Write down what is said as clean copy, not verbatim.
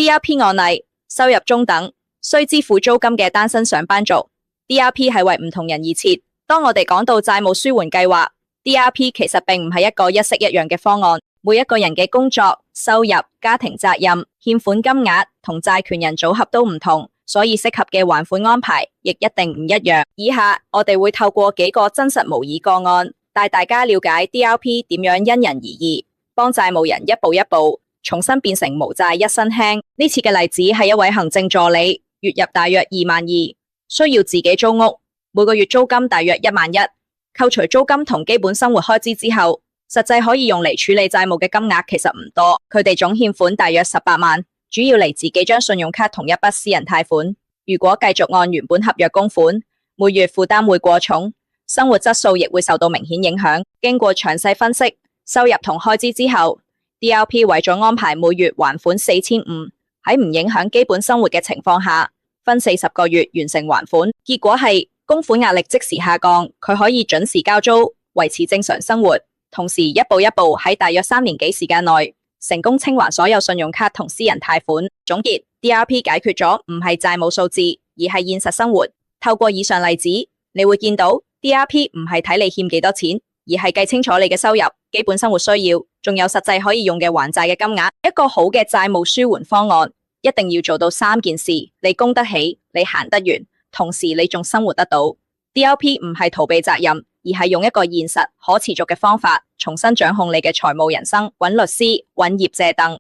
DRP 案例，收入中等，需支付租金嘅單身上班族。DRP 係為唔同人而設。當我哋講到債務舒緩計劃， DRP 其實並唔係一個一式一樣嘅方案。每一個人嘅工作、收入、家庭責任、欠款金額同債權人組合都唔同，所以適合嘅還款安排亦一定唔一樣。以下我哋會透過幾個真實模擬個案，帶大家了解 DRP 點樣因人而異，幫債務人一步一步重新變成無債一身輕。呢次嘅例子係一位行政助理，月入大約22000，需要自己租屋，每個月租金大約11000，扣除租金同基本生活開支之後，實際可以用嚟處理債務嘅金額其實唔多。佢哋總欠款大約18萬，主要嚟自幾張信用卡同一筆私人貸款。如果繼續按原本合約供款，每月負擔會過重，生活質素亦會受到明顯影響。經過詳細分析收入同開支之後，DRP 為咗安排每月還款4500，喺唔影響基本生活嘅情況下，分40個月完成還款。結果係供款壓力即時下降，佢可以準時交租，維持正常生活，同時一步一步喺大約3年幾時間內成功清還所有信用卡同私人貸款。總結， DRP 解決咗唔係債務數字，而係現實生活。透過以上例子，你會見到 DRP 唔係睇你欠幾多錢，而係計清楚你嘅收入、基本生活需要，仲有實際可以用嘅還債嘅金額。一個好嘅債務舒緩方案一定要做到3件事：你供得起，你行得遠，同時你仲生活得到。 DRP 唔係逃避責任，而係用一個現實可持續嘅方法重新掌控你嘅財務人生。揾律師、揾業借凳。